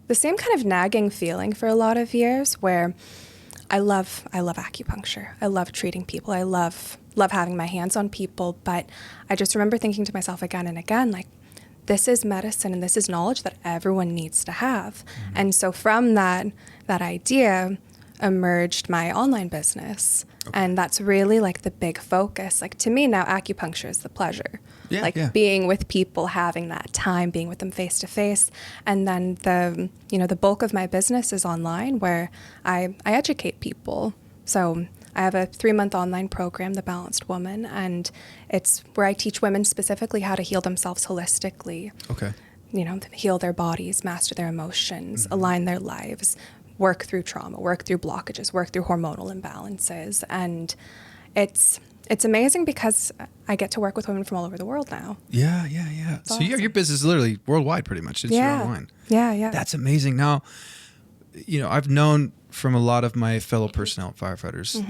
the same kind of nagging feeling for a lot of years where I love acupuncture. I love treating people. I love having my hands on people. But I just remember thinking to myself again and again, like, this is medicine and this is knowledge that everyone needs to have. Mm-hmm. And so from that idea emerged my online business. Okay. And that's really like the big focus. Like, to me now, acupuncture is the pleasure. Being with people, having that time, being with them face to face. And then the bulk of my business is online, where I educate people. So I have a 3-month online program, The Balanced Woman, and it's where I teach women specifically how to heal themselves holistically. Okay. Heal their bodies, master their emotions, align their lives, work through trauma, work through blockages, work through hormonal imbalances. And it's amazing because I get to work with women from all over the world now. Yeah. It's so awesome. your business is literally worldwide pretty much. It's your online. Yeah. That's amazing. Now, I've known from a lot of my fellow personnel firefighters,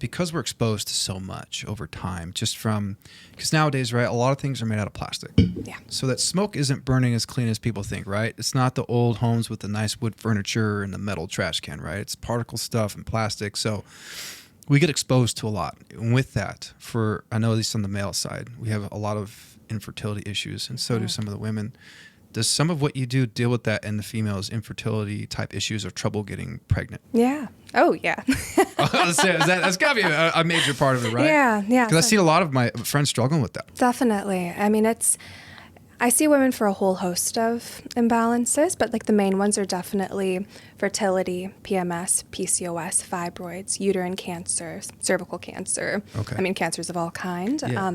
because we're exposed to so much over time, because nowadays, right, a lot of things are made out of plastic. Yeah. So that smoke isn't burning as clean as people think, right? It's not the old homes with the nice wood furniture and the metal trash can, right? It's particle stuff and plastic. So we get exposed to a lot. And with that, I know at least on the male side, we have a lot of infertility issues, and so do some of the women. Does some of what you do deal with that and the females' infertility type issues or trouble getting pregnant? Yeah. Oh, yeah. That's got to be a major part of it, right? Yeah. Because I've seen a lot of my friends struggling with that. Definitely. I mean, I see women for a whole host of imbalances, but like the main ones are definitely fertility, PMS, PCOS, fibroids, uterine cancer, cervical cancer. Okay. I mean, cancers of all kind. Yeah.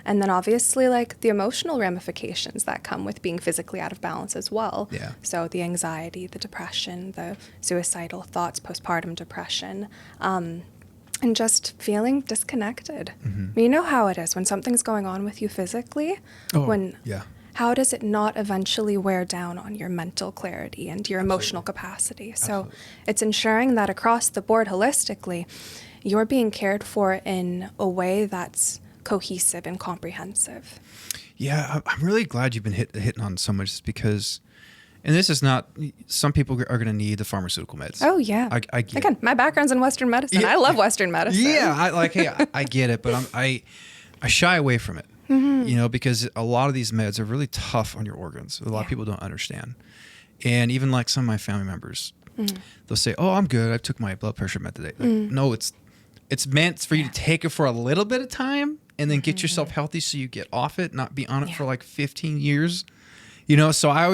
And then obviously like the emotional ramifications that come with being physically out of balance as well. Yeah. So the anxiety, the depression, the suicidal thoughts, postpartum depression, and just feeling disconnected. Mm-hmm. I mean, you know how it is when something's going on with you physically. How does it not eventually wear down on your mental clarity and your emotional capacity? So it's ensuring that across the board holistically, you're being cared for in a way that's cohesive and comprehensive. Yeah, I'm really glad you've been hitting on so much, because, and this is not, some people are going to need the pharmaceutical meds. Oh, yeah. I get Again, my background's in Western medicine. Yeah. I love Western medicine. Yeah, I get it, but I shy away from it. Mm-hmm. Because a lot of these meds are really tough on your organs. A lot of people don't understand. And even like some of my family members, they'll say, "Oh, I'm good. I took my blood pressure med today." Like, no, it's meant for you to take it for a little bit of time and then get yourself healthy so you get off it, not be on it for like 15 years. So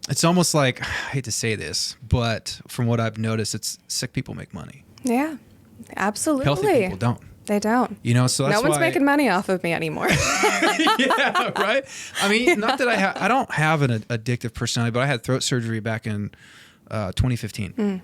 it's almost like, I hate to say this, but from what I've noticed, it's sick people make money. Yeah, absolutely. Healthy people don't. They don't. So that's no one's making money off of me anymore. Yeah, right. I mean, not that I don't have an addictive personality, but I had throat surgery back in 2015,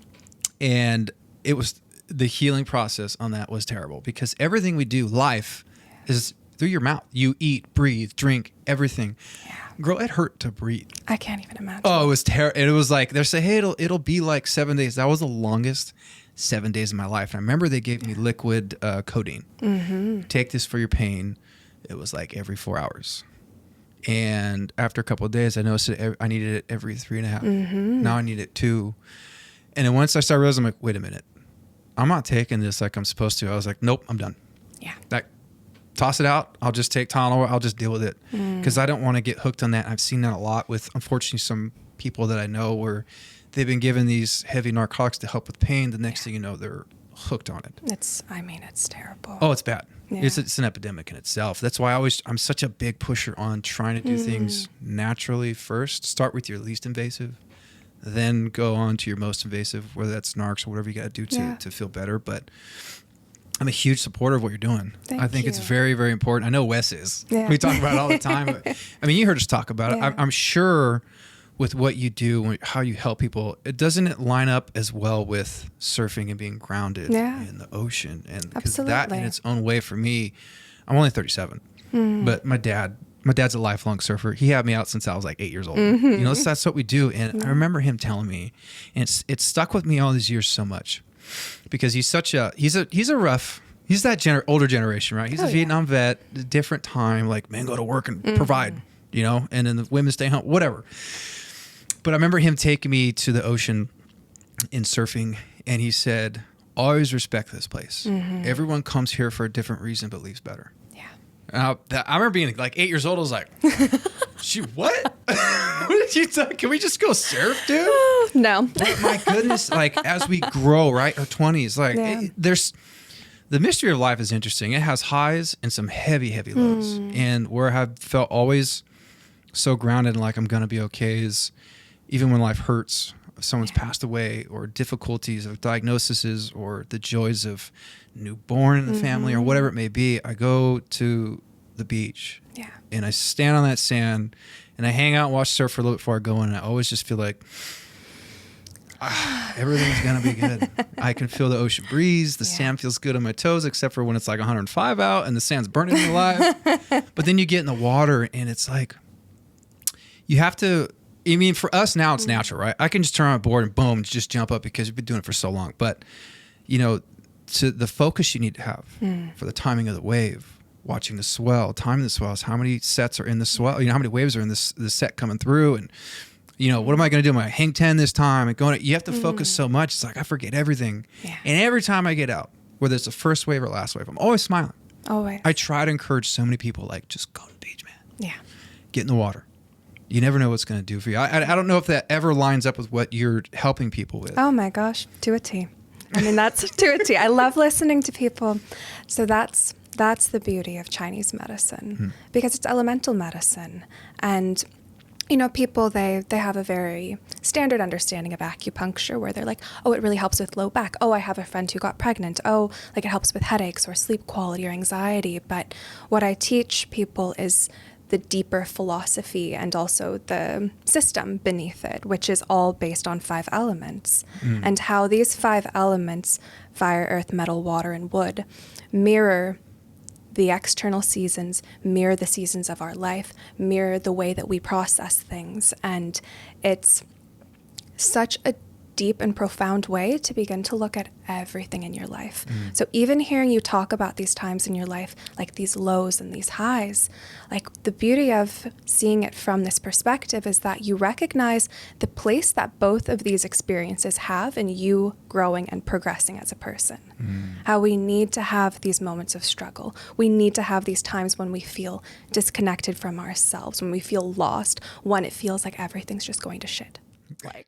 and it was the healing process on that was terrible, because everything we do, life, is through your mouth. You eat, breathe, drink, everything. Yeah. Girl, it hurt to breathe. I can't even imagine. Oh, it was terrible. It was like, they're saying, hey, it'll be like 7 days. That was the longest 7 days of my life. And I remember they gave me liquid codeine. Mm-hmm. Take this for your pain. It was like every 4 hours. And after a couple of days, I noticed I needed it every 3.5. Mm-hmm. Now I need it 2. And then once I started realizing, I'm like, wait a minute. I'm not taking this like I'm supposed to. I was like, nope, I'm done. Yeah. Toss it out. I'll just take Tylenol. I'll just deal with it. Because I don't want to get hooked on that. I've seen that a lot with, unfortunately, some people that I know where they've been given these heavy narcotics to help with pain. The next thing you know, they're hooked on it. It's terrible. Oh, it's bad. Yeah. It's an epidemic in itself. That's why I'm such a big pusher on trying to do things naturally first. Start with your least invasive, then go on to your most invasive, whether that's narcs or whatever you got to do to feel better. But I'm a huge supporter of what you're doing. I think it's very, very important. I know Wes is. Yeah. We talk about it all the time. I mean, you heard us talk about it. I'm sure with what you do, how you help people, doesn't it line up as well with surfing and being grounded in the ocean? And because that in its own way, for me, I'm only 37, but my dad's a lifelong surfer. He had me out since I was like 8 years old. Mm-hmm. That's what we do. And I remember him telling me, and it's stuck with me all these years so much, because he's that older generation, right? He's a Vietnam vet, different time, like, man, go to work and provide, and then the women stay home, whatever. But I remember him taking me to the ocean in surfing, and he said, always respect this place. Everyone comes here for a different reason, but leaves better. Yeah. And I remember being like 8 years old. I was like, shoot, what? What did you talk? Can we just go surf, dude? No. But my goodness, like as we grow, right, our 20s, like there's the mystery of life is interesting. It has highs and some heavy, heavy lows. And where I've felt always so grounded and like I'm going to be okay is even when life hurts, someone's passed away, or difficulties of diagnoses, or the joys of newborn in the family, or whatever it may be, I go to the beach and I stand on that sand and I hang out and watch surf for a little bit before I go in. And I always just feel like everything's going to be good. I can feel the ocean breeze. The sand feels good on my toes, except for when it's like 105 out and the sand's burning me alive. But then you get in the water and it's like, you have to, I mean, for us now it's natural, right? I can just turn on a board and boom, just jump up because we've been doing it for so long. But, you know, to the focus you need to have for the timing of the wave, watching the swell, timing the swells, how many sets are in the swell, you know, how many waves are in this set coming through, and, you know, what am I going to do? Am I hang 10 this time? And you have to focus so much. It's like I forget everything. Yeah. And every time I get out, whether it's the first wave or last wave, I'm always smiling. Always. I try to encourage so many people, like, just go to the beach, man. Yeah. Get in the water. You never know what's going to do for you. I don't know if that ever lines up with what you're helping people with. Oh my gosh, to a T. I mean, that's to a T. I love listening to people. So that's the beauty of Chinese medicine, because it's elemental medicine. And, you know, people, they have a very standard understanding of acupuncture where they're like, oh, it really helps with low back. Oh, I have a friend who got pregnant. Oh, like it helps with headaches or sleep quality or anxiety. But what I teach people is the deeper philosophy and also the system beneath it, which is all based on 5 elements, and how these 5 elements, fire, earth, metal, water, and wood, mirror the external seasons, mirror the seasons of our life, mirror the way that we process things. And it's such a deep and profound way to begin to look at everything in your life. So even hearing you talk about these times in your life, like these lows and these highs, like the beauty of seeing it from this perspective is that you recognize the place that both of these experiences have in you growing and progressing as a person. How we need to have these moments of struggle. We need to have these times when we feel disconnected from ourselves, when we feel lost, when it feels like everything's just going to shit. Like